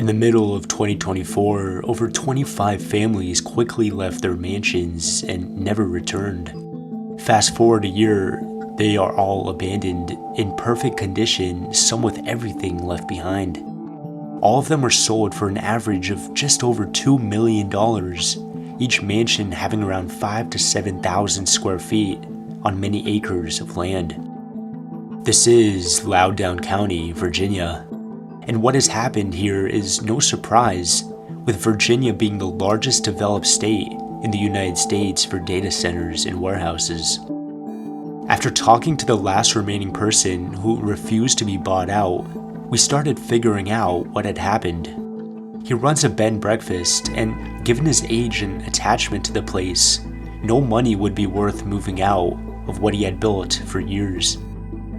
In the middle of 2024, over 25 families quickly left their mansions and never returned. Fast forward a year, they are all abandoned, in perfect condition, some with everything left behind. All of them were sold for an average of just over $2 million, each mansion having around 5,000 to 7,000 square feet on many acres of land. This is Loudoun County, Virginia. And what has happened here is no surprise, with Virginia being the largest developed state in the United States for data centers and warehouses. After talking to the last remaining person who refused to be bought out, we started figuring out what had happened. He runs a bed and breakfast, and given his age and attachment to the place, no money would be worth moving out of what he had built for years.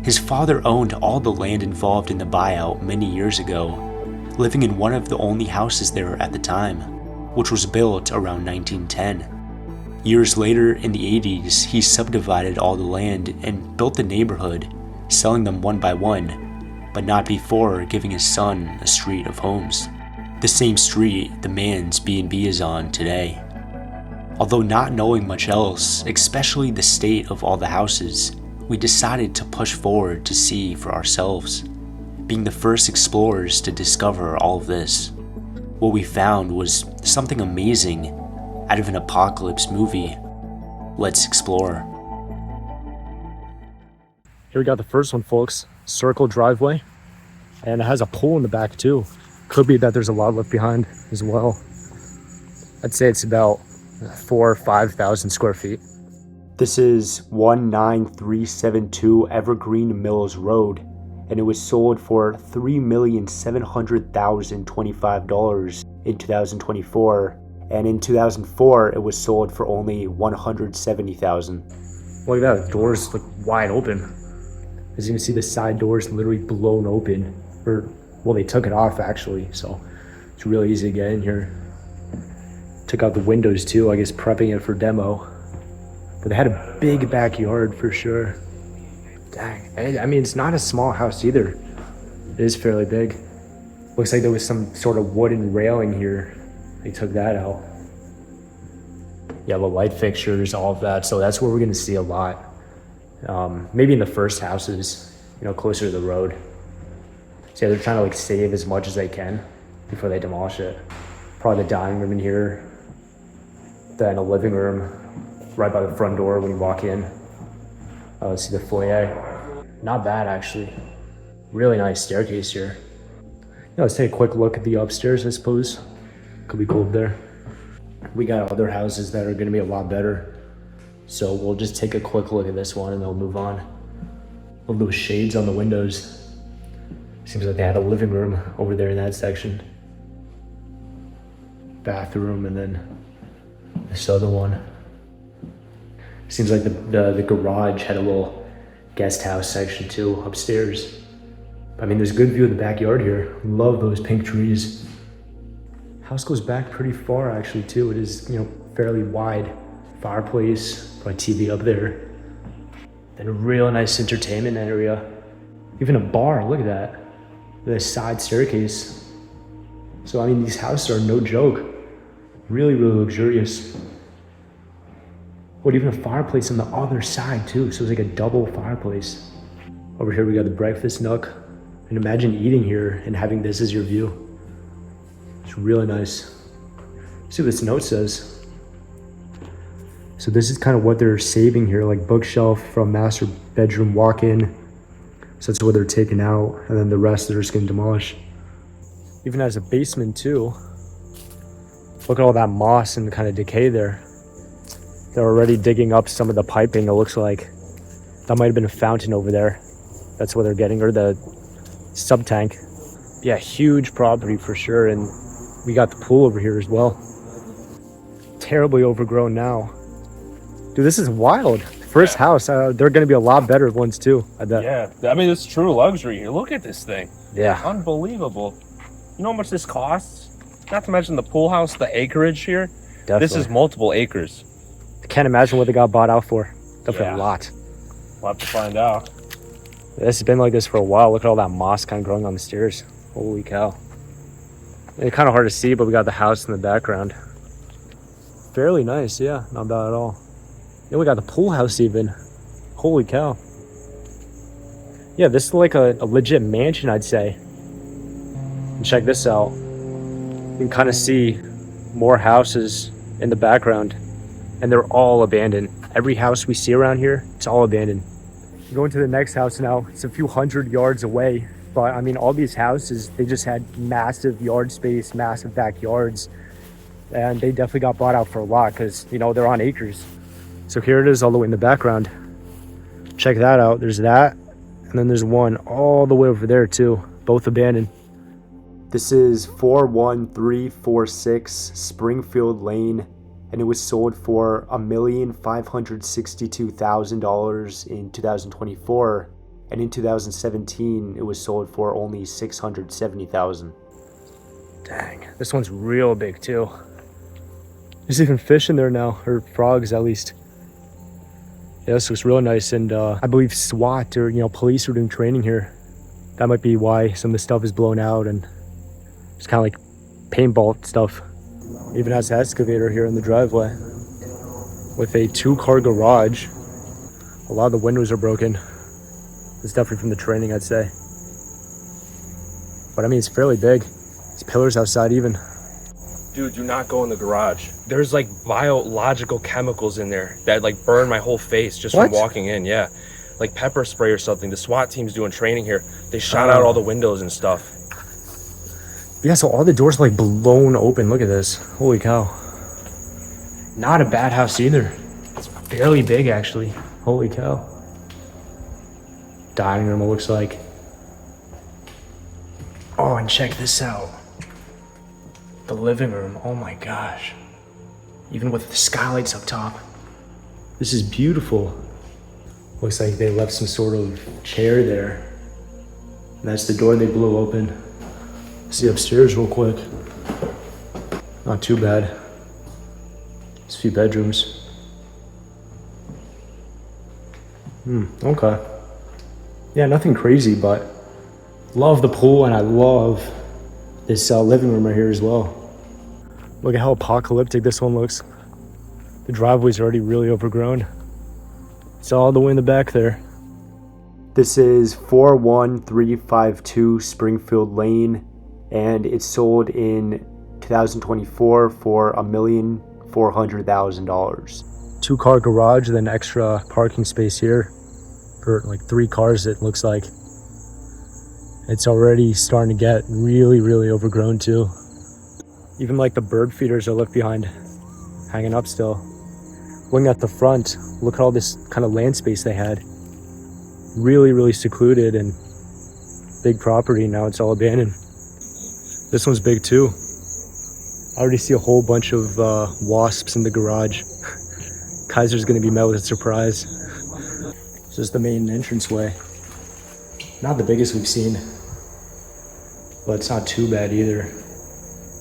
His father owned all the land involved in the buyout many years ago, living in one of the only houses there at the time, which was built around 1910. Years later, in the 80s, he subdivided all the land and built the neighborhood, selling them one by one, but not before giving his son a street of homes. The same street the man's B&B is on today. Although not knowing much else, especially the state of all the houses, we decided to push forward to see for ourselves, being the first explorers to discover all of this. What we found was something amazing out of an apocalypse movie. Let's explore. Here we got the first one, folks. Circle driveway, and it has a pool in the back too. Could be that there's a lot left behind as well. I'd say it's about 4,000 or 5,000 square feet. This is 19372 Evergreen Mills Road, and it was sold for $3,700,025 in 2024, and in 2004 it was sold for only $170,000. Look at that, the doors look wide open. As you can see, the side doors literally blown open, or well, they took it off actually, so it's really easy to get in here. Took out the windows too, I guess prepping it for demo. But they had a big backyard for sure. Dang, I mean, it's not a small house either. It is fairly big. Looks like there was some sort of wooden railing here. They took that out. Yeah, the light fixtures, all of that. So that's where we're gonna see a lot. Maybe in the first houses, closer to the road. So yeah, they're trying to like save as much as they can before they demolish it. Probably the dining room in here. Then a living room right by the front door when you walk in. Let's see the foyer. Not bad actually. Really nice staircase here. Let's take a quick look at the upstairs, I suppose. Could be cool up there. We got other houses that are gonna be a lot better. So we'll just take a quick look at this one and then we'll move on. Love those shades on the windows. Seems like they had a living room over there in that section. Bathroom, and then this other one. Seems like the garage had a little guest house section too upstairs. I mean, there's a good view of the backyard here. Love those pink trees. House goes back pretty far actually too. It is, fairly wide. Fireplace, probably TV up there. Then a real nice entertainment area. Even a bar, look at that. The side staircase. So I mean, these houses are no joke. Really, really luxurious. But even a fireplace on the other side too, so it's like a double fireplace. Over here we got the breakfast nook. And imagine eating here and having this as your view. It's really nice. Let's see what this note says. So this is kind of what they're saving here, like bookshelf from master bedroom walk-in. So that's what they're taking out, and then the rest they're just gonna demolish. Even has a basement too. Look at all that moss and kind of decay there. They're already digging up some of the piping, it looks like. That might have been a fountain over there. That's what they're getting, or the sub tank. Yeah, huge property for sure, and we got the pool over here as well. Terribly overgrown now. Dude, this is wild. First house, they're gonna be a lot better ones too, I bet. Yeah, I mean, it's true luxury here. Look at this thing. Yeah. Unbelievable. You know how much this costs? Not to mention the pool house, the acreage here. Definitely. This is multiple acres. I can't imagine what they got bought out for. Definitely a lot. We'll have to find out. This has been like this for a while. Look at all that moss kind of growing on the stairs. Holy cow. It's kind of hard to see, but we got the house in the background. Fairly nice, yeah, not bad at all. Yeah, we got the pool house even. Holy cow. Yeah, this is like a legit mansion, I'd say. And check this out. You can kind of see more houses in the background, and they're all abandoned. Every house we see around here, it's all abandoned. We're going to the next house now. It's a few hundred yards away, but I mean, all these houses, they just had massive yard space, massive backyards, and they definitely got bought out for a lot because, you know, they're on acres. So here it is all the way in the background. Check that out. There's that, and then there's one all the way over there too, both abandoned. This is 41346 Springfield Lane, and it was sold for $1,562,000 in 2024, and in 2017 it was sold for only $670,000. Dang, this one's real big too. There's even fish in there now, or frogs at least. Yeah, this looks real nice, and I believe SWAT or police are doing training here. That might be why some of the stuff is blown out, and it's kind of like paintball stuff. Even has an excavator here in the driveway with a 2-car garage. A lot of the windows are broken. It's definitely from the training, I'd say. But I mean, it's fairly big. There's pillars outside even. Dude, do not go in the garage. There's like biological chemicals in there that like burn my whole face just from walking in. Yeah, like pepper spray or something. The SWAT team's doing training here. They shot out all the windows and stuff. Yeah, so all the doors are like blown open. Look at this. Holy cow. Not a bad house either. It's fairly big actually. Holy cow. Dining room, it looks like. Oh, and check this out. The living room. Oh my gosh. Even with the skylights up top. This is beautiful. Looks like they left some sort of chair there. And that's the door they blew open. See upstairs real quick. Not too bad. Just a few bedrooms. Okay. Yeah, nothing crazy, but love the pool, and I love this living room right here as well. Look at how apocalyptic this one looks. The driveway's already really overgrown. It's all the way in the back there. This is 41352 Springfield Lane, and it sold in 2024 for $1,400,000. 2-car garage, then extra parking space here for like 3 cars, it looks like. It's already starting to get really, really overgrown too. Even like the bird feeders are left behind, hanging up still. Looking at the front, look at all this kind of land space they had. Really, really secluded and big property. Now it's all abandoned. This one's big too. I already see a whole bunch of wasps in the garage. Kaiser's gonna be met with a surprise. This is the main entranceway. Not the biggest we've seen, but it's not too bad either.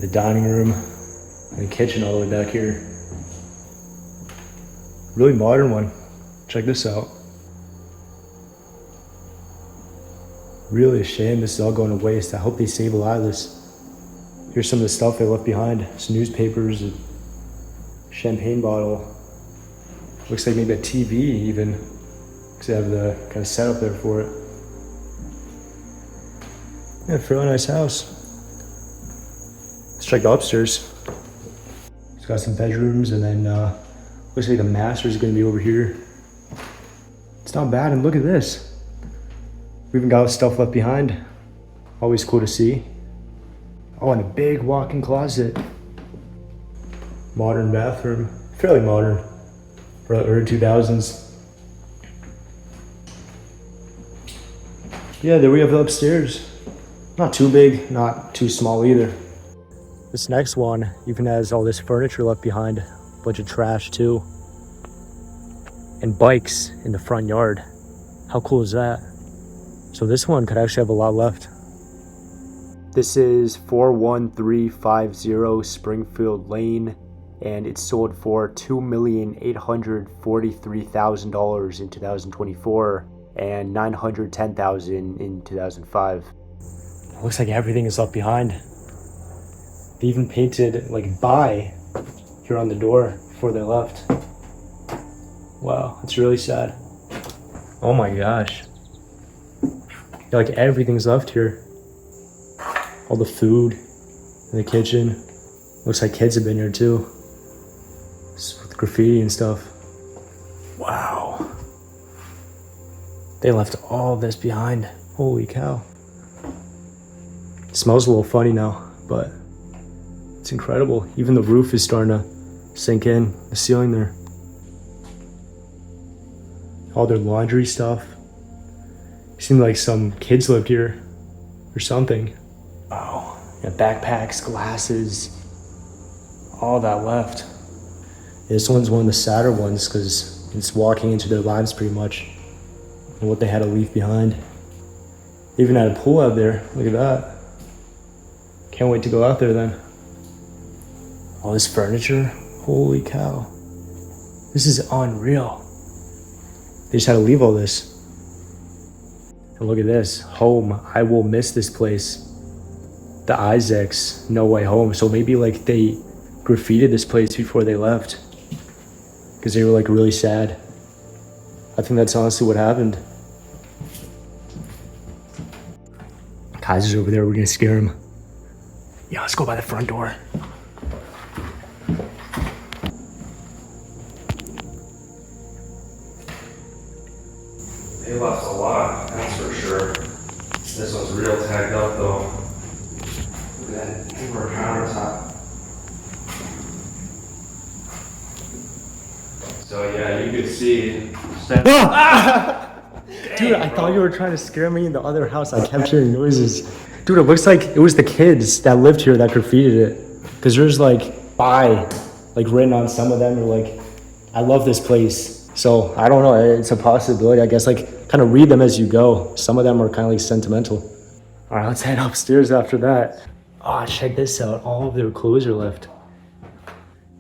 The dining room and the kitchen all the way back here. Really modern one. Check this out. Really a shame this is all going to waste. I hope they save a lot of this. Here's some of the stuff they left behind. Some newspapers, a champagne bottle. Looks like maybe a TV even, because they have the kind of setup there for it. Yeah, fairly nice house. Let's check the upstairs. It's got some bedrooms, and then looks like the master is going to be over here. It's not bad, and look at this. We even got stuff left behind. Always cool to see. Oh, and a big walk-in closet. Modern bathroom. Fairly modern. For the early 2000s. Yeah, there we have the upstairs. Not too big, not too small either. This next one even has all this furniture left behind. A bunch of trash too. And bikes in the front yard. How cool is that? So this one could actually have a lot left. This is 41350 Springfield Lane, and it sold for $2,843,000 in 2024 and $910,000 in 2005. Looks like everything is left behind. They even painted like "buy" here on the door before they left. Wow, that's really sad. Oh my gosh. Yeah, like everything's left here. All the food in the kitchen. Looks like kids have been here too. With graffiti and stuff. Wow. They left all this behind. Holy cow. It smells a little funny now, but it's incredible. Even the roof is starting to sink in, the ceiling there. All their laundry stuff. It seemed like some kids lived here or something. Wow. Yeah, backpacks, glasses, all that left. This one's one of the sadder ones because it's walking into their lives pretty much and what they had to leave behind. They even had a pool out there. Look at that. Can't wait to go out there then. All this furniture. Holy cow. This is unreal. They just had to leave all this. And look at this. Home. I will miss this place. The Isaacs. No way home. So maybe like they graffitied this place before they left. Because they were like really sad. I think that's honestly what happened. Kaiser's over there. We're gonna scare him. Yeah, let's go by the front door. They lost a lot, that's for sure. This one's real tagged up though. Look at that paper countertop. So yeah, you could see. Dude, I thought you were trying to scare me in the other house. I kept hearing noises. Dude, it looks like it was the kids that lived here that graffitied it. Because there's like "buy" like written on some of them. They're like, I love this place. So I don't know, it's a possibility. I guess like kind of read them as you go. Some of them are kind of like sentimental. All right, let's head upstairs after that. Oh, check this out. All of their clothes are left.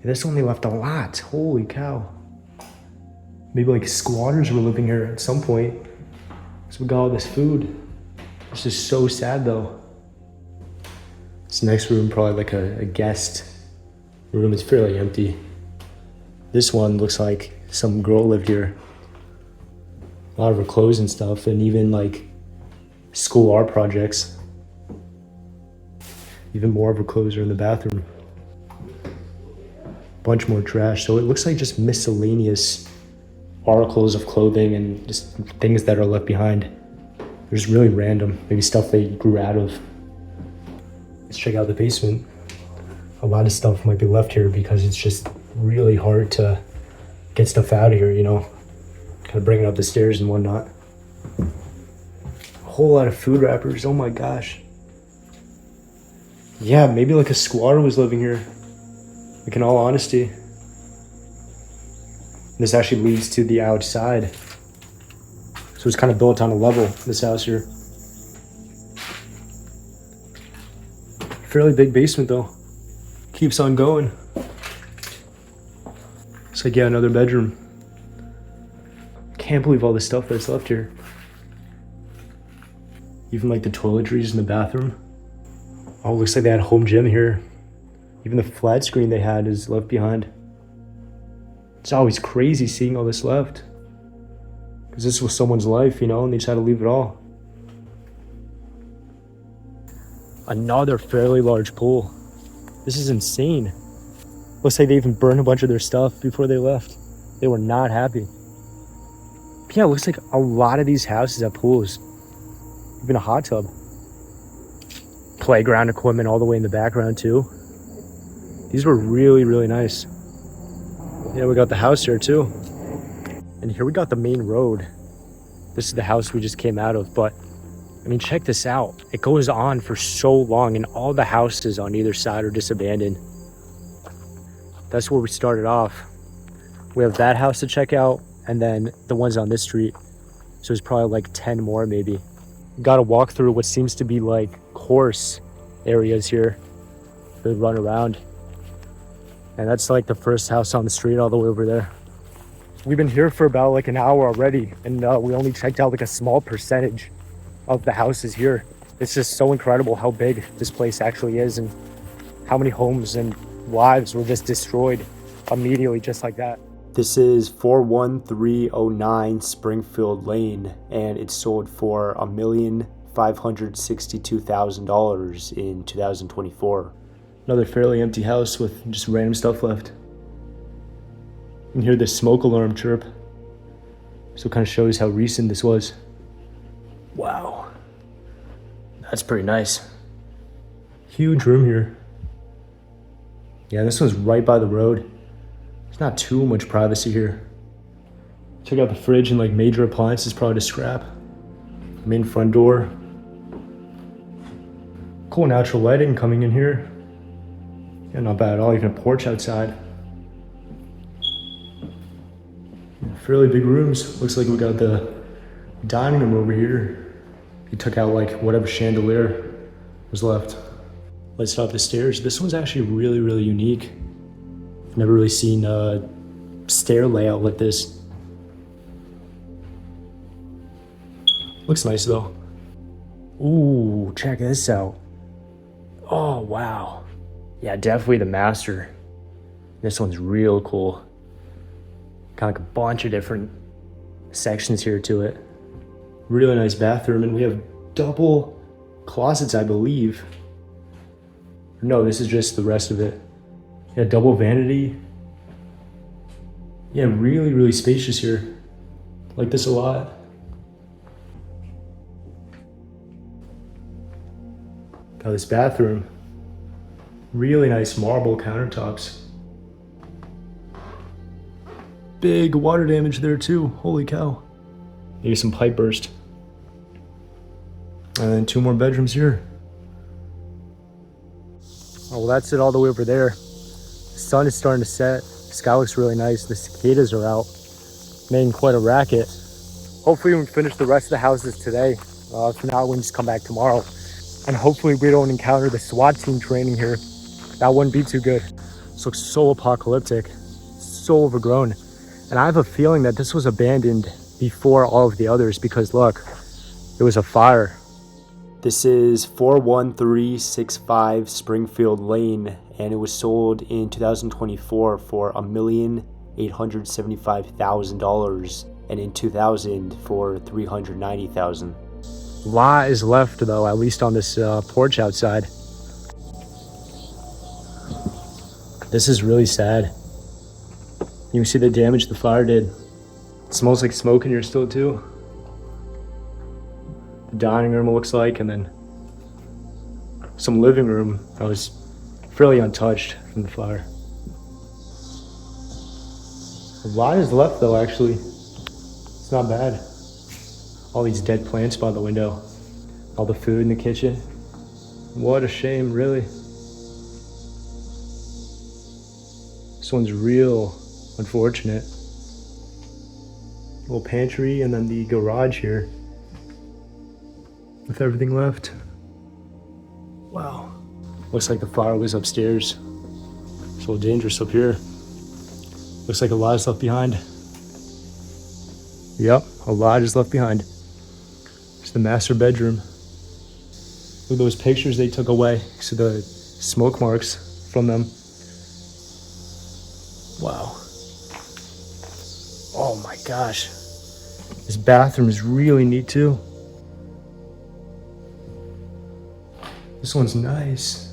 This only left a lot. Holy cow. Maybe like squatters were living here at some point. So we got all this food. This is so sad though. This next room, probably like a guest room. It's fairly empty. This one looks like some girl lived here. A lot of her clothes and stuff, and even like school art projects. Even more of her clothes are in the bathroom. Bunch more trash. So it looks like just miscellaneous articles of clothing and just things that are left behind. They're just really random. Maybe stuff they grew out of. Let's check out the basement. A lot of stuff might be left here because it's just really hard to get stuff out of here, you know? Kind of bring it up the stairs and whatnot. A whole lot of food wrappers. Oh my gosh. Yeah, maybe like a squatter was living here. Like in all honesty. This actually leads to the outside. So it's kind of built on a level, this house here. Fairly big basement though. Keeps on going. It's like, yeah, another bedroom. Can't believe all the stuff that's left here. Even like the toiletries in the bathroom. Oh, looks like they had a home gym here. Even the flat screen they had is left behind. It's always crazy seeing all this left. Because this was someone's life, you know, and they just had to leave it all. Another fairly large pool. This is insane. Looks like they even burned a bunch of their stuff before they left. They were not happy. But yeah, it looks like a lot of these houses have pools. Even a hot tub. Playground equipment all the way in the background too. These were really, really nice. Yeah, we got the house here too. And here we got the main road. This is the house we just came out of, but I mean, check this out. It goes on for so long and all the houses on either side are just abandoned. That's where we started off. We have that house to check out and then the ones on this street. So there's probably like 10 more maybe. Got to walk through what seems to be like course areas here. They run around. And that's like the first house on the street all the way over there. We've been here for about like an hour already and we only checked out like a small percentage of the houses here. It's just so incredible how big this place actually is and how many homes and lives were just destroyed immediately just like that. This is 41309 Springfield Lane, and it sold for $1,562,000 in 2024. Another fairly empty house with just random stuff left. You can hear the smoke alarm chirp. So it kind of shows how recent this was. Wow. That's pretty nice. Huge room here. Yeah, this one's right by the road. There's not too much privacy here. Check out the fridge and like major appliances, probably to scrap. Main front door. Cool natural lighting coming in here. Yeah, not bad at all, even a porch outside. Fairly big rooms. Looks like we got the dining room over here. He took out like whatever chandelier was left. Let's stop the stairs. This one's actually really, really unique. I've never really seen a stair layout like this. Looks nice though. Ooh, check this out. Oh, wow. Yeah, definitely the master. This one's real cool. Kind of like a bunch of different sections here to it. Really nice bathroom, and we have double closets, I believe. No, this is just the rest of it. Yeah, double vanity. Yeah, really, really spacious here. Like this a lot. Got this bathroom. Really nice marble countertops. Big water damage there too. Holy cow. Maybe some pipe burst. And then 2 more bedrooms here. Oh, well, that's it all the way over there. The sun is starting to set. The sky looks really nice. The cicadas are out, making quite a racket. Hopefully we can finish the rest of the houses today. If not, we can just come back tomorrow. And hopefully we don't encounter the SWAT team training here. That wouldn't be too good. This looks so apocalyptic, so overgrown. And I have a feeling that this was abandoned before all of the others because look, it was a fire. This is 41365 Springfield Lane, and it was sold in 2024 for $1,875,000, and in 2000 for $390,000. A lot is left though, at least on this porch outside. This is really sad. You can see the damage the fire did. It smells like smoke in here still too. The dining room it looks like, and then some living room that was fairly untouched from the fire. A lot is left though, actually. It's not bad. All these dead plants by the window. All the food in the kitchen. What a shame, really. This one's real unfortunate. Little pantry and then the garage here with everything left. Wow. Looks like the fire was upstairs. It's a little dangerous up here. Looks like a lot is left behind. Yep, a lot is left behind. It's the master bedroom. Look at those pictures they took away. See the smoke marks from them. Wow. Oh my gosh. This bathroom is really neat too. This one's nice.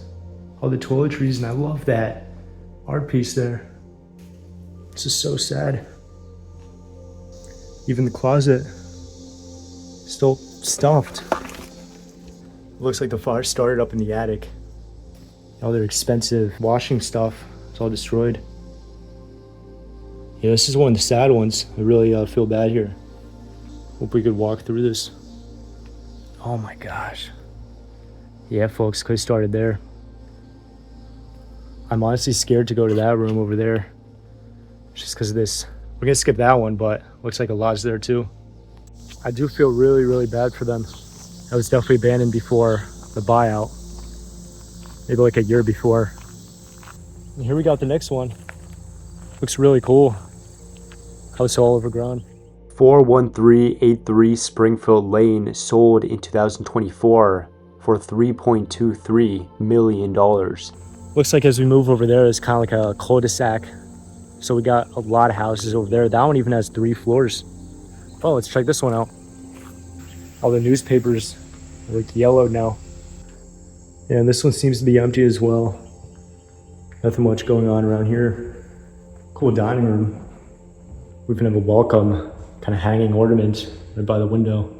All the toiletries, and I love that art piece there. This is so sad. Even the closet, still stuffed. Looks like the fire started up in the attic. All their expensive washing stuff, it's all destroyed. Yeah, this is one of the sad ones. I really feel bad here. Hope we could walk through this. Oh my gosh. Yeah, folks, could have started there. I'm honestly scared to go to that room over there. Just because of this. We're gonna skip that one, but looks like a lodge there too. I do feel really, really bad for them. That was definitely abandoned before the buyout. Maybe like a year before. And here we got the next one. Looks really cool. House all overgrown. 41383 Springfield Lane sold in 2024 for $3.23 million. Looks like as we move over there, it's kind of like a cul-de-sac. So we got a lot of houses over there. That one even has 3 floors. Oh, let's check this one out. All the newspapers are like yellowed now. And this one seems to be empty as well. Nothing much going on around here. Cool dining room. We even have a welcome kind of hanging ornament right by the window.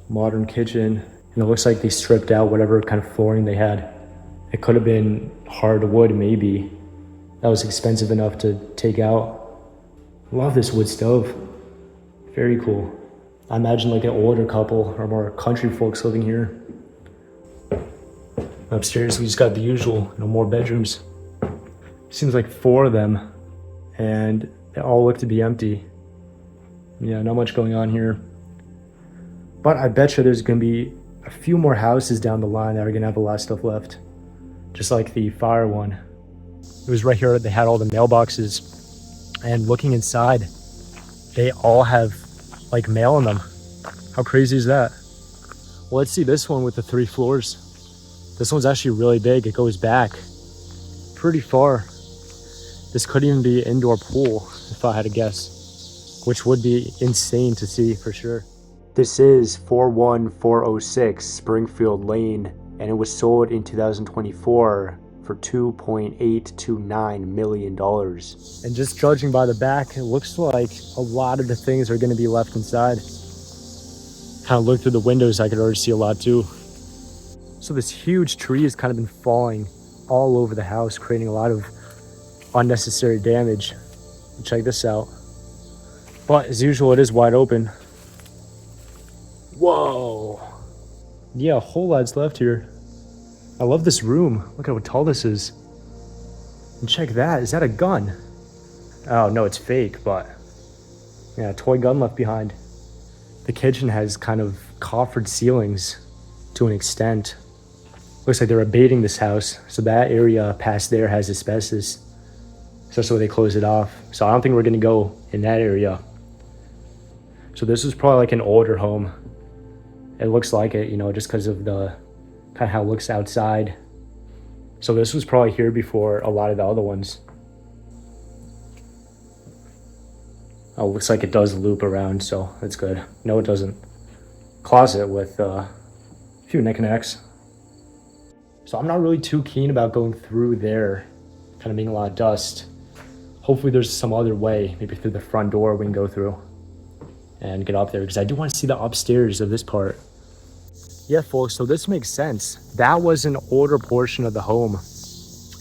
Modern kitchen. And it looks like they stripped out whatever kind of flooring they had. It could have been hardwood maybe. That was expensive enough to take out. Love this wood stove. Very cool. I imagine like an older couple or more country folks living here. Upstairs we just got the usual, more bedrooms. Seems like 4 of them, and they all look to be empty. Yeah, not much going on here. But I bet you there's gonna be a few more houses down the line that are gonna have a lot of stuff left. Just like the fire one. It was right here, they had all the mailboxes. And looking inside, they all have like mail in them. How crazy is that? Well, let's see this one with the 3 floors. This one's actually really big. It goes back pretty far. This could even be an indoor pool if I had to guess, which would be insane to see for sure. This is 41406 Springfield Lane, and it was sold in 2024 for $2.829 million. And just judging by the back, it looks like a lot of the things are going to be left inside. Kind of look through the windows, I could already see a lot too. So this huge tree has kind of been falling all over the house, creating a lot of unnecessary damage. Check this out. But as usual, it is wide open. Whoa. Yeah, a whole lot's left here. I love this room. Look at how tall this is. And check that. Is that a gun? Oh, no, it's fake, but yeah, a toy gun left behind. The kitchen has kind of coffered ceilings to an extent. Looks like they're abating this house. So that area past there has asbestos. So that's why they close it off. So I don't think we're gonna go in that area. So this is probably like an older home. It looks like it, just because of the kind of how it looks outside. So this was probably here before a lot of the other ones. Oh, looks like it does loop around, so that's good. No, it doesn't. Closet with a few knickknacks. So I'm not really too keen about going through there, kind of being a lot of dust. Hopefully there's some other way, maybe through the front door we can go through and get up there, because I do want to see the upstairs of this part. Yeah, folks, so this makes sense. That was an older portion of the home,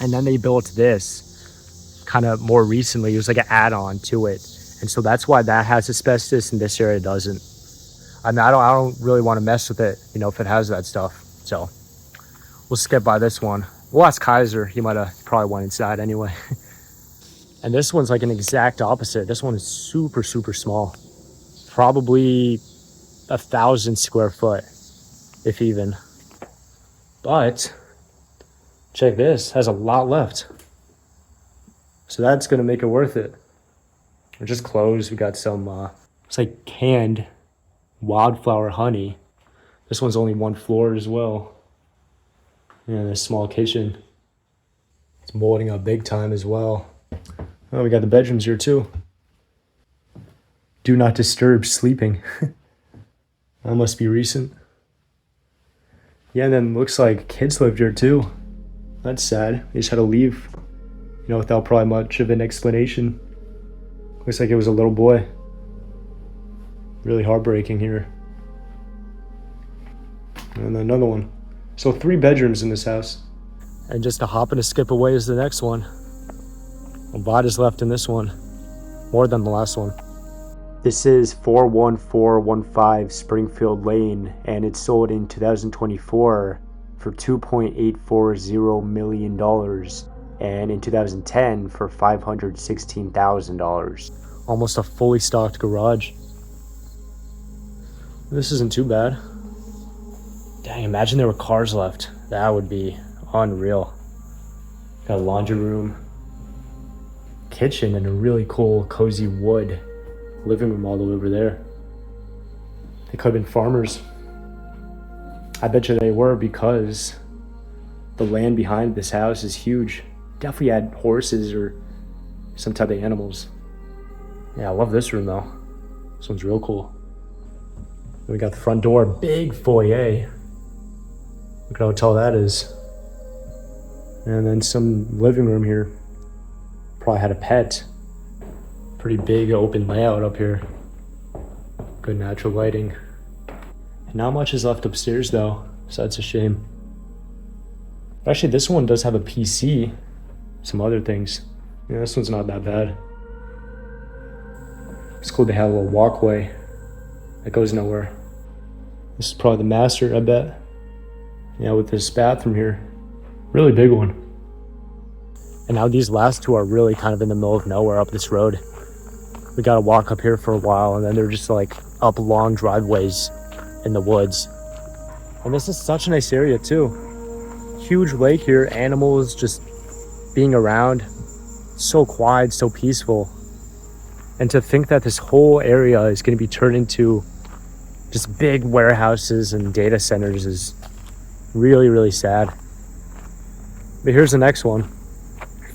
and then they built this kind of more recently. It was like an add-on to it, and so that's why that has asbestos and this area doesn't. I mean, I don't really want to mess with it, if it has that stuff. So we'll skip by this one. We'll ask Kaiser. He might have probably went inside anyway. And this one's like an exact opposite. This one is super, super small. Probably 1,000 square foot, if even. But check this, has a lot left. So that's gonna make it worth it. We're just closed. We got some, it's like canned wildflower honey. This one's only 1 floor as well. And a small kitchen. It's molding up big time as well. Oh, we got the bedrooms here too. Do not disturb sleeping. That must be recent. Yeah, and then looks like kids lived here too. That's sad. They just had to leave, without probably much of an explanation. Looks like it was a little boy. Really heartbreaking here. And then another one. So 3 bedrooms in this house. And just a hop and a skip away is the next one. A lot is left in this one. More than the last one. This is 41415 Springfield Lane, and it sold in 2024 for $2.840 million, and in 2010 for $516,000. Almost a fully stocked garage. This isn't too bad. Dang, imagine there were cars left. That would be unreal. Got a laundry room, kitchen, and a really cool cozy wood living room all the way over there. They could have been farmers. I bet you they were, because The land behind this house is huge. Definitely had horses or some type of animals. Yeah, I love this room though. This one's real cool. Then we got the front door, big foyer. Look at how tall that is. And then some living room here. Probably had a pet. Pretty big open layout up here. Good natural lighting. And not much is left upstairs though, so that's a shame. But actually this one does have a PC. Some other things. Yeah, this one's not that bad. It's cool they have a little walkway that goes nowhere. This is probably the master, I bet. Yeah, with this bathroom here. Really big one. And now these last two are really kind of in the middle of nowhere up this road. We gotta walk up here for a while, and then they're just like up long driveways in the woods. And this is such a nice area too. Huge lake here, animals just being around. So quiet, so peaceful. And to think that this whole area is gonna be turned into just big warehouses and data centers is really, really sad. But here's the next one.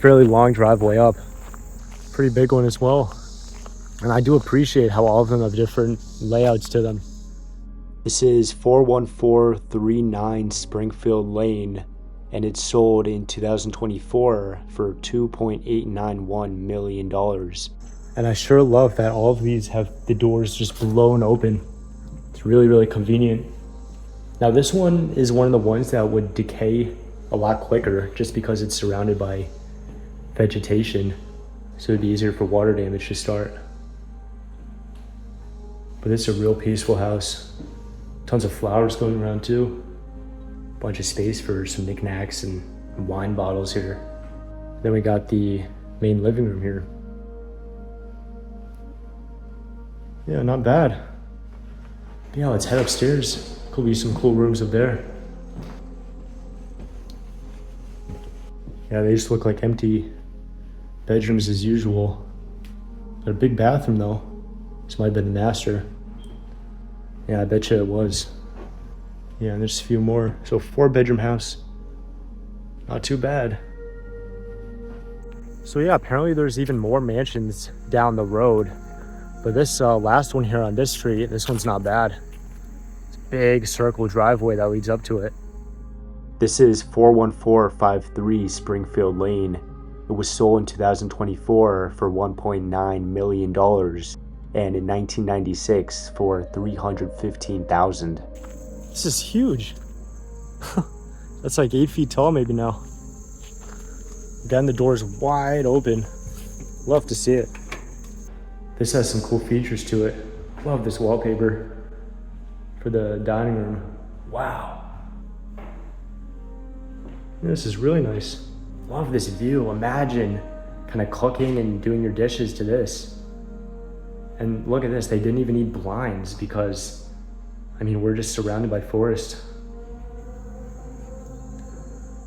Fairly long driveway up. Pretty big one as well. And I do appreciate how all of them have different layouts to them. This is 41439 Springfield Lane, and it sold in 2024 for $2.891 million. And I sure love that all of these have the doors just blown open. It's really, really convenient. Now this one is one of the ones that would decay a lot quicker just because it's surrounded by vegetation. So it'd be easier for water damage to start. But it's a real peaceful house. Tons of flowers going around too. Bunch of space for some knickknacks and wine bottles here. Then we got the main living room here. Yeah, not bad. Yeah, let's head upstairs. Could be some cool rooms up there. Yeah, they just look like empty bedrooms as usual. Got a big bathroom though. This might have been the master. Yeah, I bet you it was. Yeah, and there's a few more. So 4-bedroom house. Not too bad. So yeah, apparently there's even more mansions down the road. But this last one here on this street, this one's not bad. It's a big circle driveway that leads up to it. This is 41453 Springfield Lane. It was sold in 2024 for $1.9 million, and in 1996 for $315,000. This is huge. That's like 8 feet tall maybe now. Again, the door's wide open. Love to see it. This has some cool features to it. Love this wallpaper for the dining room. Wow. This is really nice. Love this view. Imagine kind of cooking and doing your dishes to this. And look at this, they didn't even need blinds because, I mean, we're just surrounded by forest.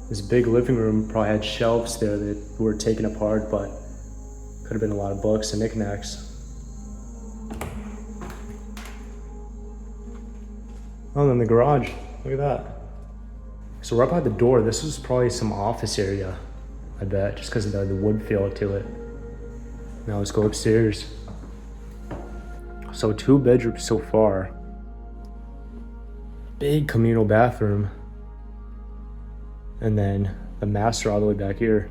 This big living room probably had shelves there that were taken apart, but could have been a lot of books and knickknacks. Oh, and then the garage, look at that. So right by the door, this was probably some office area, I bet, just because of the wood feel to it. Now let's go upstairs. So 2 bedrooms so far. Big communal bathroom. And then the master all the way back here.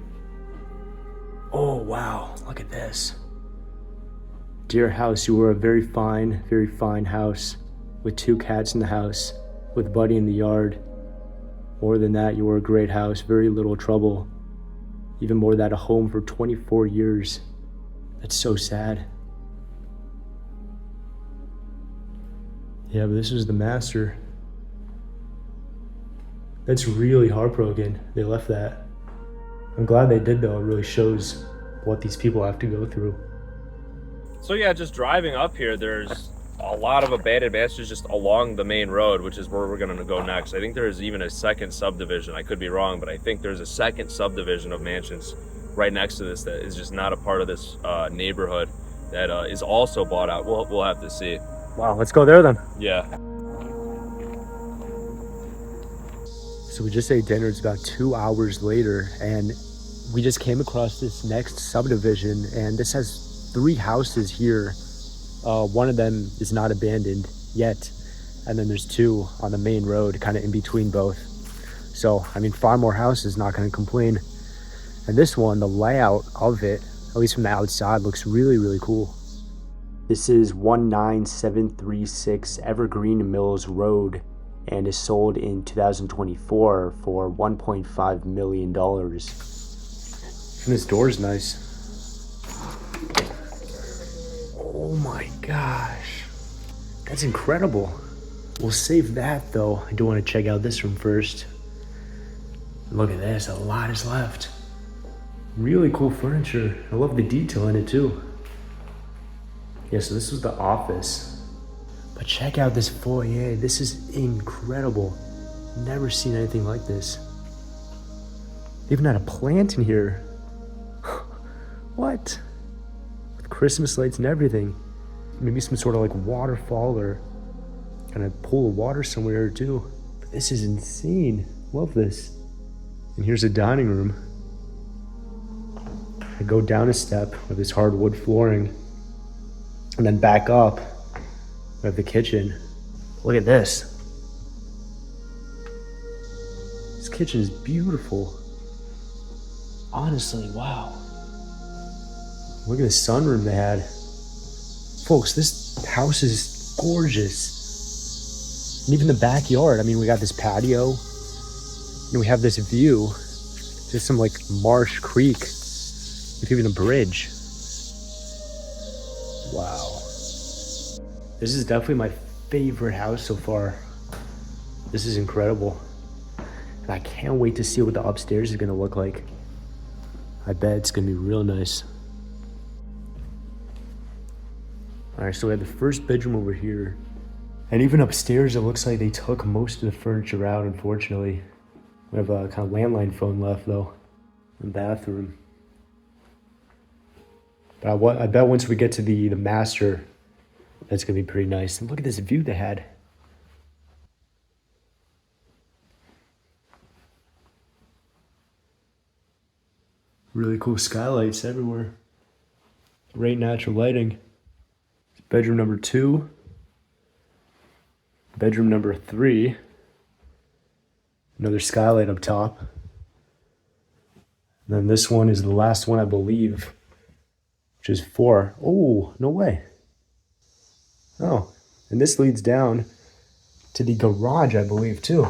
Oh wow, look at this. Dear house, you were a very fine house with 2 cats in the house, with Buddy in the yard. More than that, you were a great house, very little trouble. Even more than that, a home for 24 years. That's so sad. Yeah, but this was the master. That's really heartbroken. They left that. I'm glad they did though. It really shows what these people have to go through. So yeah, just driving up here, there's a lot of abandoned mansions just along the main road, which is where we're gonna go next. I think there's even a second subdivision. I could be wrong, but I think there's a second subdivision of mansions right next to this that is just not a part of this neighborhood that is also bought out. We'll have to see. Wow, Let's go there then. Yeah. So we just ate dinner. It's about 2 hours later, and we just came across this next subdivision, and this has 3 houses here. One of them is not abandoned yet, and then there's 2 on the main road, kind of in between both. So, I mean, 5 more houses, not going to complain. And this one, the layout of it, at least from the outside, looks really, really cool. This is 19736 Evergreen Mills Road, and is sold in 2024 for $1.5 million. And this door is nice. Oh my gosh, that's incredible. We'll save that though. I do want to check out this room first. Look at this, a lot is left. Really cool furniture. I love the detail in it too. Yeah, so this was the office. But check out this foyer. This is incredible. Never seen anything like this. They even had a plant in here. What? With Christmas lights and everything. Maybe some sort of like waterfall or kind of pool of water somewhere too. But this is insane. Love this. And here's a dining room. I go down a step with this hardwood flooring, and then back up. We have the kitchen. Look at this. This kitchen is beautiful. Honestly, wow. Look at the sunroom they had. Folks, this house is gorgeous. And even the backyard. I mean, we got this patio. And we have this view. Just some like marsh creek with even a bridge. Wow. This is definitely my favorite house so far. This is incredible. And I can't wait to see what the upstairs is gonna look like. I bet it's gonna be real nice. All right, so we have the first bedroom over here. And even upstairs, it looks like they took most of the furniture out, unfortunately. We have a kind of landline phone left though, in the bathroom. But I bet once we get to the master, that's gonna be pretty nice. And look at this view they had. Really cool skylights everywhere. Great natural lighting. Bedroom number 2. Bedroom number 3. Another skylight up top. And then this one is the last one, I believe, which is 4. Oh, no way. Oh, and this leads down to the garage, I believe, too.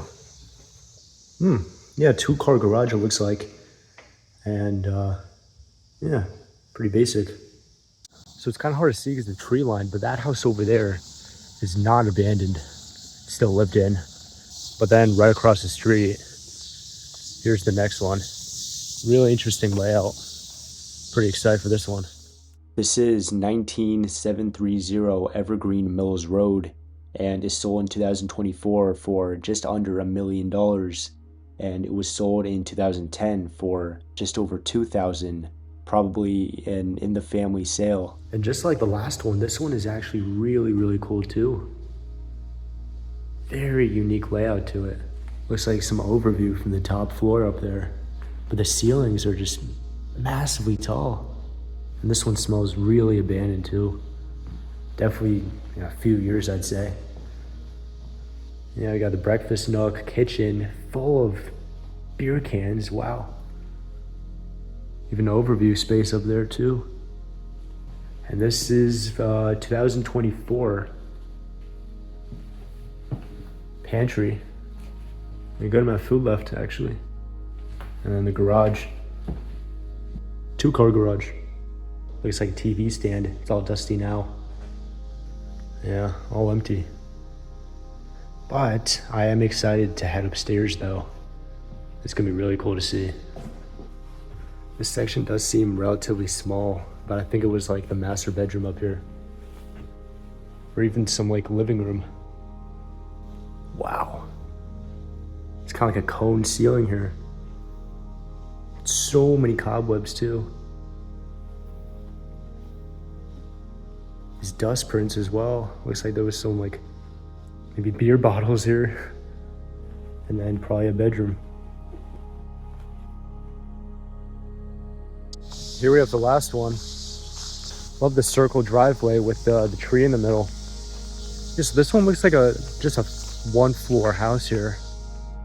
Yeah, 2-car garage, it looks like. And, yeah, pretty basic. So it's kind of hard to see because the tree line, but that house over there is not abandoned. It's still lived in. But then right across the street, here's the next one. Really interesting layout. Pretty excited for this one. This is 19730 Evergreen Mills Road and is sold in 2024 for just under $1 million. And it was sold in 2010 for just over $2,000, probably in the family sale. And just like the last one, this one is actually really, really cool too. Very unique layout to it. Looks like some overview from the top floor up there. But the ceilings are just massively tall. And this one smells really abandoned too. Definitely a few years, I'd say. Yeah, we got the breakfast nook, kitchen, full of beer cans, wow. Even overview space up there too. And this is 2024 pantry. A good amount of food left, actually. And then the garage. 2-car garage. Looks like a TV stand. It's all dusty now. Yeah, all empty. But I am excited to head upstairs though. It's gonna be really cool to see. This section does seem relatively small, but I think it was like the master bedroom up here. Or even some like living room. Wow. It's kind of like a cone ceiling here. So many cobwebs too. These dust prints as well. Looks like there was some like maybe beer bottles here. and then probably a bedroom. Here we have the last one. Love the circle driveway with the tree in the middle. This one looks like just a one floor house here.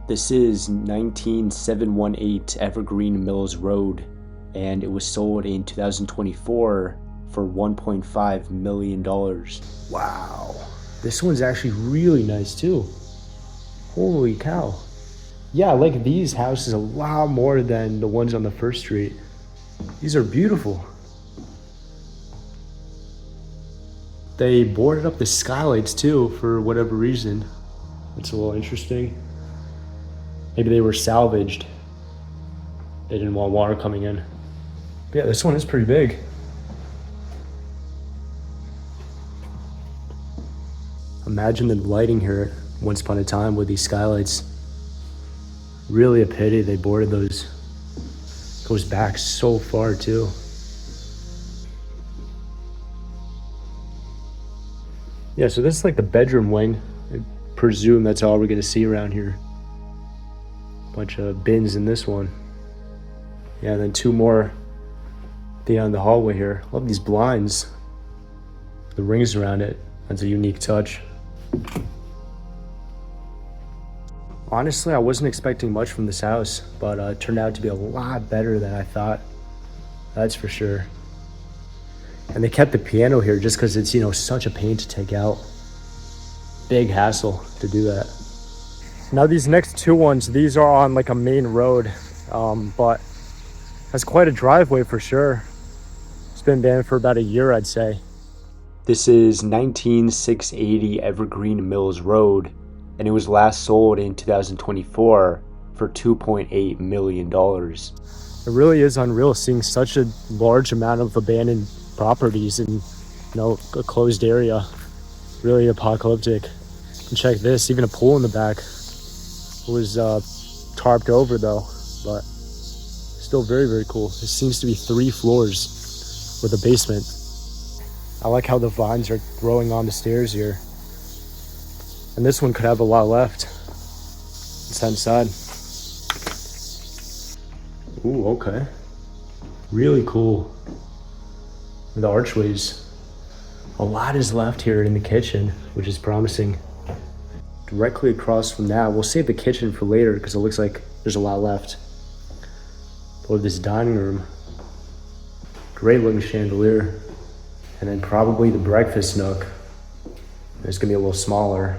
This is 19718 Evergreen Mills Road, and it was sold in 2024 for $1.5 million. Wow. This one's actually really nice too. Holy cow. Yeah, I like these houses a lot more than the ones on the first street. These are beautiful. They boarded up the skylights too for whatever reason. It's a little interesting. Maybe they were salvaged. They didn't want water coming in. But yeah, this one is pretty big. Imagine the lighting here once upon a time with these skylights. Really a pity they boarded those. Goes back so far too. Yeah, so this is like the bedroom wing. I presume that's all we're gonna see around here. Bunch of bins in this one. Yeah, and then two more down the hallway here. Love these blinds. The rings around it. That's a unique touch. Honestly, I wasn't expecting much from this house, but it turned out to be a lot better than I thought. That's for sure. And they kept the piano here just because it's, such a pain to take out. Big hassle to do that. Now these next two ones, these are on like a main road, but has quite a driveway for sure. It's been banned for about a year, I'd say. This is 19680 Evergreen Mills Road, and it was last sold in 2024 for $2.8 million. It really is unreal seeing such a large amount of abandoned properties in a closed area. Really apocalyptic. And check this, even a pool in the back. It was tarped over though, but still very, very cool. It seems to be 3 floors with a basement. I like how the vines are growing on the stairs here. And this one could have a lot left. Let's head inside. Ooh, okay. Really cool. The archways. A lot is left here in the kitchen, which is promising. Directly across from that, we'll save the kitchen for later because it looks like there's a lot left. Or this dining room. Great looking chandelier. And then probably the breakfast nook. It's gonna be a little smaller.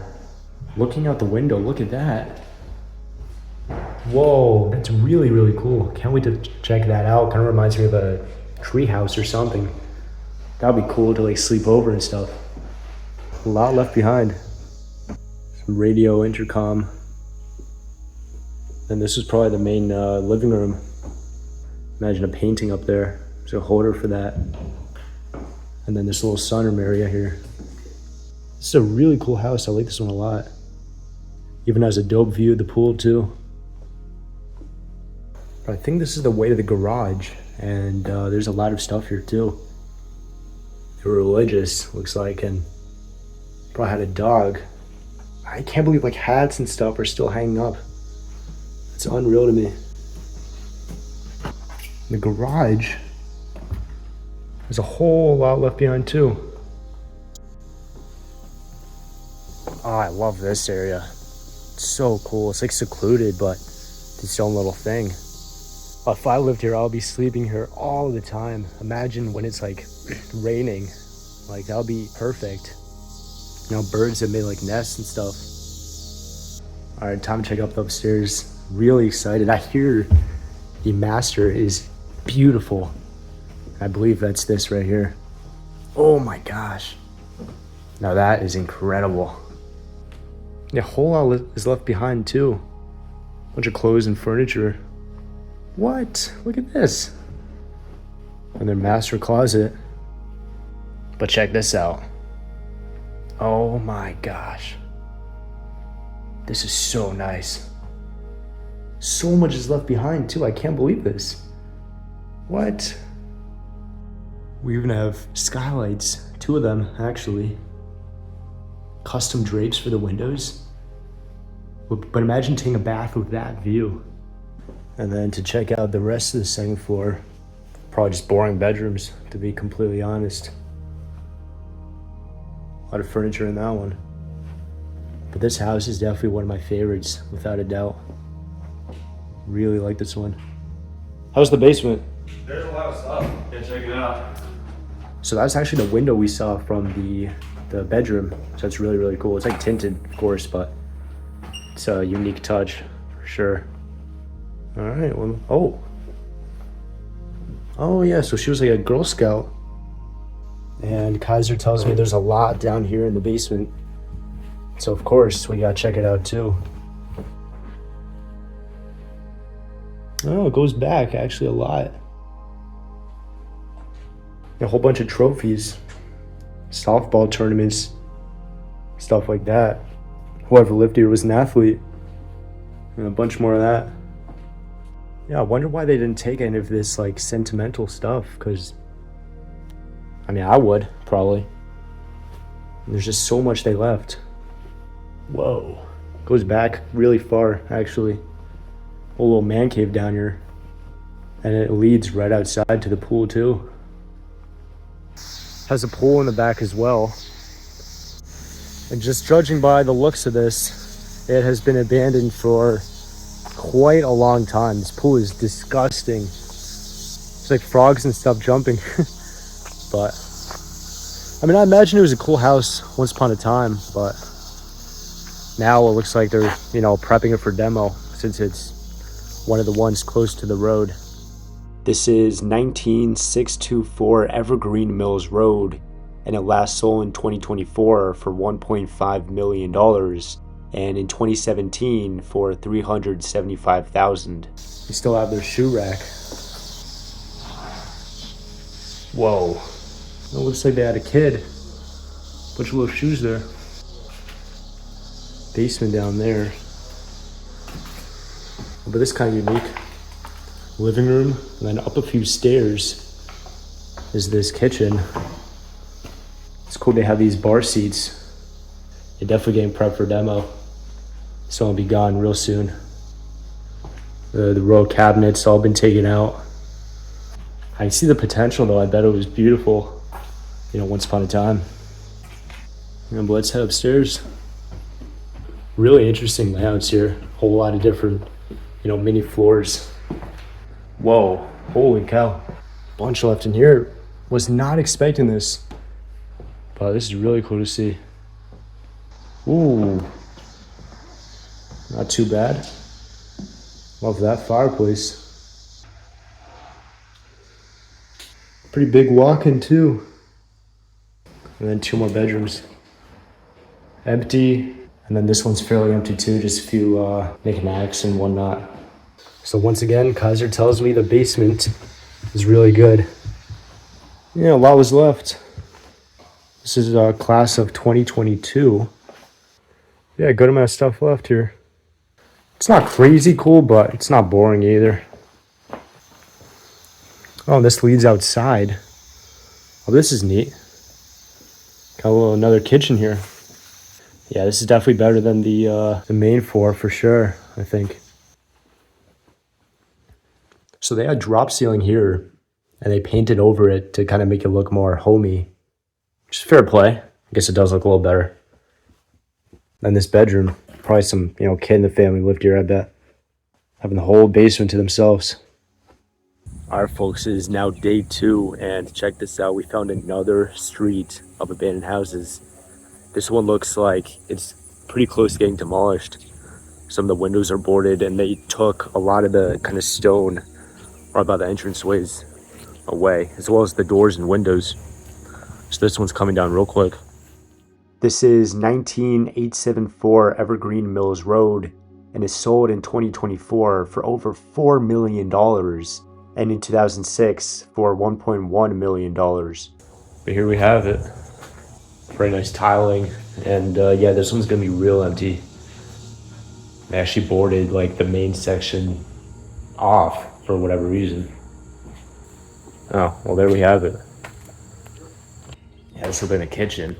Looking out the window, look at that. Whoa, that's really, really cool. Can't wait to check that out. Kind of reminds me of a tree house or something. That'd be cool to like sleep over and stuff. A lot left behind. Some radio intercom. And this is probably the main living room. Imagine a painting up there. There's a holder for that. And then this little sunroom area here. This is a really cool house. I like this one a lot. Even has a dope view of the pool too. But I think this is the way to the garage. And there's a lot of stuff here too. They were religious, looks like, and probably had a dog. I can't believe like hats and stuff are still hanging up. It's unreal to me. The garage, there's a whole lot left behind too. Oh, I love this area. It's so cool. It's like secluded, but it's its own little thing. If I lived here, I'll be sleeping here all the time. Imagine when it's like raining. Like that'll be perfect. Birds have made like nests and stuff. All right, time to check out the upstairs. Really excited. I hear the master is beautiful. I believe that's this right here. Oh my gosh. Now that is incredible. Yeah, a whole lot is left behind too. Bunch of clothes and furniture. What? Look at this. And their master closet. But check this out. Oh my gosh. This is so nice. So much is left behind too. I can't believe this. What? We even have skylights. 2 of them, actually. Custom drapes for the windows. But imagine taking a bath with that view. And then to check out the rest of the second floor, probably just boring bedrooms, to be completely honest. A lot of furniture in that one. But this house is definitely one of my favorites, without a doubt. Really like this one. How's the basement? There's a lot of stuff. Yeah, check it out. So that's actually the window we saw from the bedroom. So it's really, really cool. It's like tinted, of course, but it's a unique touch for sure. All right, well, oh yeah, so she was like a Girl Scout. And Kaiser tells me there's a lot down here in the basement. So of course, we gotta check it out too. Oh, it goes back actually a lot. A whole bunch of trophies, softball tournaments, stuff like that. Whoever lived here was an athlete. And a bunch more of that. Yeah, I wonder why they didn't take any of this like sentimental stuff, because I mean, I would probably. There's just so much they left. Whoa. Goes back really far, actually. A little man cave down here. And it leads right outside to the pool too. Has a pool in the back as well. And just judging by the looks of this, it has been abandoned for quite a long time. This pool is disgusting. There's like frogs and stuff jumping. But I mean, I imagine it was a cool house once upon a time, but now it looks like they're, prepping it for demo since it's one of the ones close to the road. This is 19624 Evergreen Mills Road, and it last sold in 2024 for $1.5 million, and in 2017 for $375,000. They still have their shoe rack. Whoa. It looks like they had a kid. Bunch of little shoes there. Basement down there. But this is kind of unique. Living room, and then up a few stairs is this kitchen. It's cool they have these bar seats. They're definitely getting prepped for demo. So I'll be gone real soon. The row cabinets all been taken out. I see the potential though. I bet it was beautiful, once upon a time. But let's head upstairs. Really interesting layouts here. Whole lot of different, mini floors. Whoa, holy cow. Bunch left in here. Was not expecting this. But this is really cool to see. Ooh. Not too bad. Love that fireplace. Pretty big walk-in too. And then 2 more bedrooms. Empty. And then this one's fairly empty too, just a few knickknacks and whatnot. So once again, Kaiser tells me the basement is really good. Yeah, a lot was left. This is a class of 2022. Yeah, good amount of stuff left here. It's not crazy cool, but it's not boring either. Oh, this leads outside. Oh, this is neat. Got another kitchen here. Yeah, this is definitely better than the main floor for sure, I think. So they had drop ceiling here, and they painted over it to kind of make it look more homey. Which is fair play. I guess it does look a little better. Then this bedroom, probably some, kid in the family lived here, I bet. Having the whole basement to themselves. All right, folks, it is now day 2, and check this out. We found another street of abandoned houses. This one looks like it's pretty close to getting demolished. Some of the windows are boarded, and they took a lot of the kind of stone right by the entranceways away, as well as the doors and windows. So this one's coming down real quick. This is 19874 Evergreen Mills Road, and is sold in 2024 for over $4 million, and in 2006 for $1.1 million. But here we have it. Very nice tiling, and yeah, this one's gonna be real empty. They actually boarded like the main section off for whatever reason. Oh, well, there we have it. Yeah, this will be in the kitchen.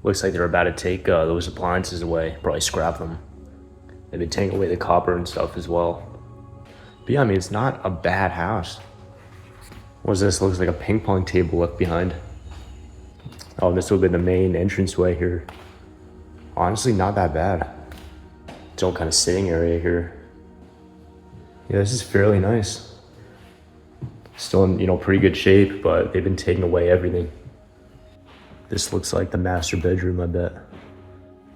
Looks like they're about to take those appliances away, probably scrap them. They've been taking away the copper and stuff as well. But yeah, I mean, it's not a bad house. What is this? Looks like a ping pong table left behind. Oh, this will be the main entranceway here. Honestly, not that bad. It's all kind of sitting area here. Yeah, this is fairly nice. Still in, pretty good shape, but they've been taking away everything. This looks like the master bedroom, I bet.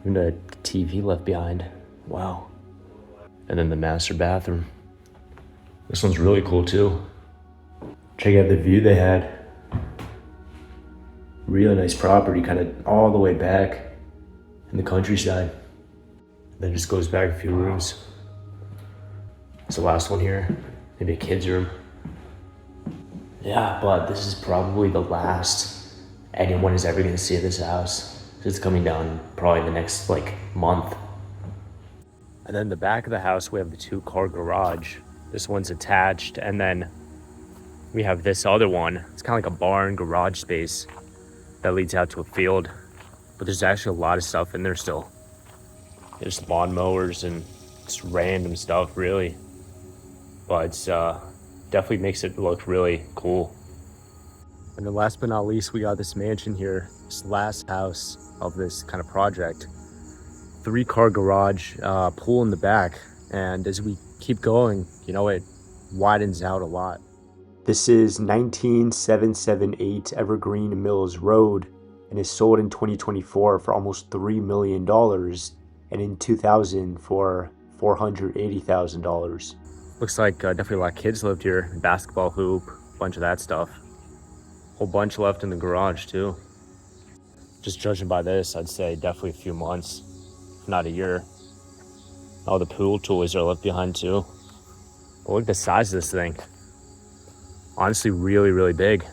Even a TV left behind. Wow. And then the master bathroom. This one's really cool too. Check out the view they had. Really nice property, kind of all the way back in the countryside. Then just goes back a few rooms. It's the last one here. Maybe a kid's room. Yeah, but this is probably the last anyone is ever gonna see of this house. It's coming down probably the next month. And then the back of the house, we have the 2-car garage. This one's attached, and then we have this other one. It's kind of like a barn garage space that leads out to a field. But there's actually a lot of stuff in there still. There's lawnmowers and just random stuff, really. But it's definitely makes it look really cool. And then last but not least, we got this mansion here, this last house of this kind of project. 3-car garage, pool in the back. And as we keep going, it widens out a lot. This is 19778 Evergreen Mills Road and is sold in 2024 for almost $3 million and in 2000 for $480,000. Looks like definitely a lot of kids lived here. Basketball hoop, a bunch of that stuff. Whole bunch left in the garage too. Just judging by this, I'd say definitely a few months, if not a year. All the pool toys are left behind too. But look at the size of this thing. Honestly, really, really big.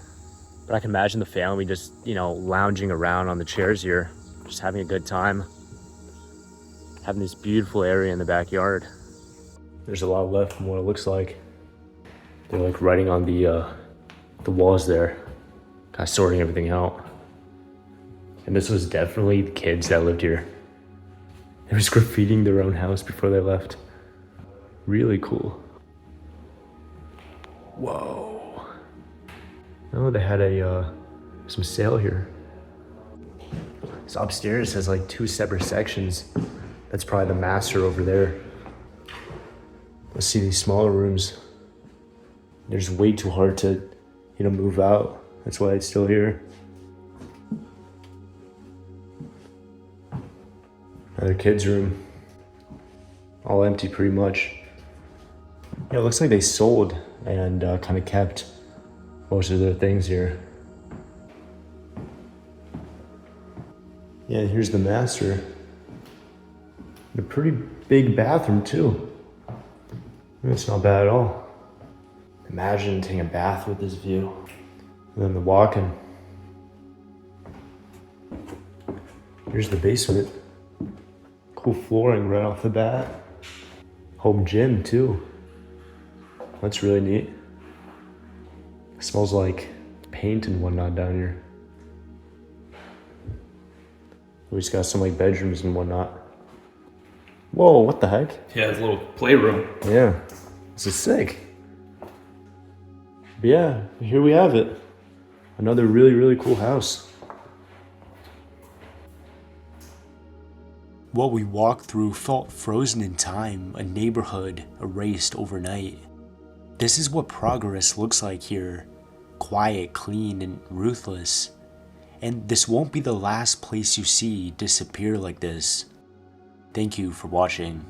But I can imagine the family just, lounging around on the chairs here, just having a good time. Having this beautiful area in the backyard. There's a lot left from what it looks like. They're writing on the walls there, kind of sorting everything out. And this was definitely the kids that lived here. They were graffitiing their own house before they left. Really cool. Whoa. Oh, they had some sale here. So upstairs has 2 separate sections. That's probably the master over there. Let's see these smaller rooms. They're just way too hard to, move out. That's why it's still here. Another kid's room. All empty pretty much. Yeah, it looks like they sold and kind of kept most of their things here. Yeah, here's the master. A pretty big bathroom too. It's not bad at all. Imagine taking a bath with this view. And then the walk-in. Here's the basement. Cool flooring right off the bat. Home gym too. That's really neat. It smells like paint and whatnot down here. We just got some bedrooms and whatnot. Whoa, what the heck? Yeah, it's a little playroom. Yeah, this is sick. But yeah, here we have it. Another really, really cool house. What we walked through felt frozen in time, a neighborhood erased overnight. This is what progress looks like here. Quiet, clean, and ruthless. And this won't be the last place you see disappear like this. Thank you for watching.